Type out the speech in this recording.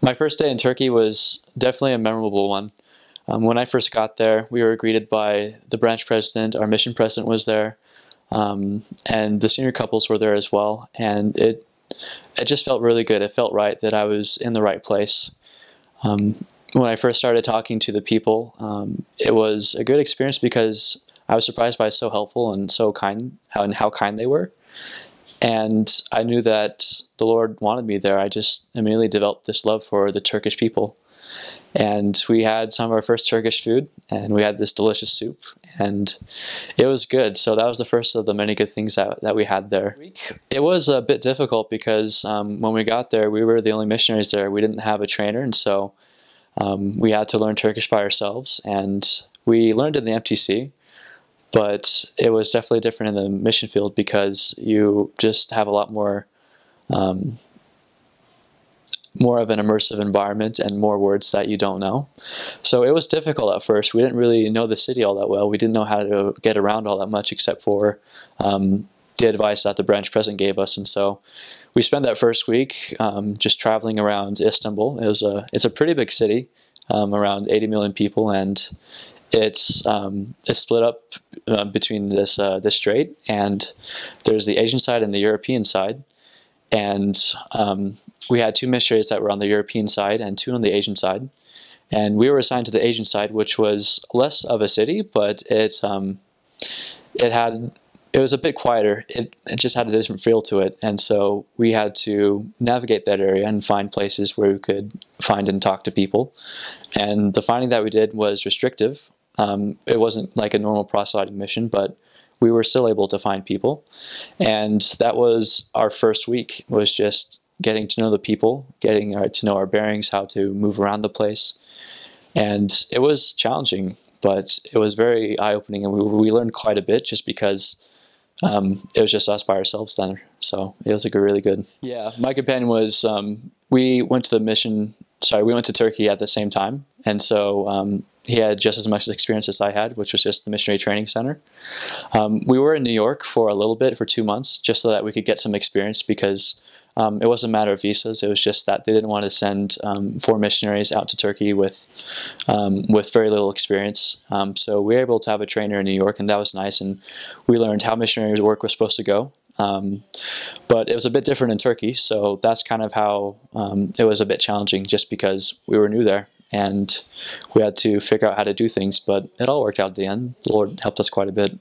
My first day in Turkey was definitely a memorable one. When I first got there, we were greeted by the branch president, our mission president was there, and the senior couples were there as well. And it just felt really good. It felt right that I was in the right place. When I first started talking to the people, it was a good experience because I was surprised by so helpful and so kind, how kind they were. And I knew that the Lord wanted me there. I just immediately developed this love for the Turkish people. And we had some of our first Turkish food, and we had this delicious soup, and it was good. So that was the first of the many good things that we had there. It was a bit difficult because when we got there, we were the only missionaries there. We didn't have a trainer, and so we had to learn Turkish by ourselves, and we learned in the MTC. But it was definitely different in the mission field because you just have a lot more more of an immersive environment and more words that you don't know. So it was difficult at first. We didn't really know the city all that well. We didn't know how to get around all that much except for the advice that the branch president gave us. And so we spent that first week just traveling around Istanbul. It's a pretty big city, around 80 million people, and it's split up between this strait, and there's the Asian side and the European side. And we had two missionaries that were on the European side and two on the Asian side. And we were assigned to the Asian side, which was less of a city, but it was a bit quieter. It just had a different feel to it. And so we had to navigate that area and find places where we could find and talk to people. And the finding that we did was restrictive. It wasn't like a normal proselyting mission, but we were still able to find people. And that was our first week, was just getting to know the people, getting to know our bearings, how to move around the place. And it was challenging, but it was very eye-opening, and we learned quite a bit just because it was just us by ourselves then. So it was really good. Yeah, my companion was, we went to Turkey at the same time. And so he had just as much experience as I had, which was just the missionary training center. We were in New York for a little bit, for 2 months, just so that we could get some experience, because it wasn't a matter of visas. It was just that they didn't want to send 4 missionaries out to Turkey with very little experience. So we were able to have a trainer in New York, and that was nice. And we learned how missionary work was supposed to go. But it was a bit different in Turkey, so that's kind of how it was a bit challenging, just because we were new there and we had to figure out how to do things. But it all worked out at the end. The Lord helped us quite a bit.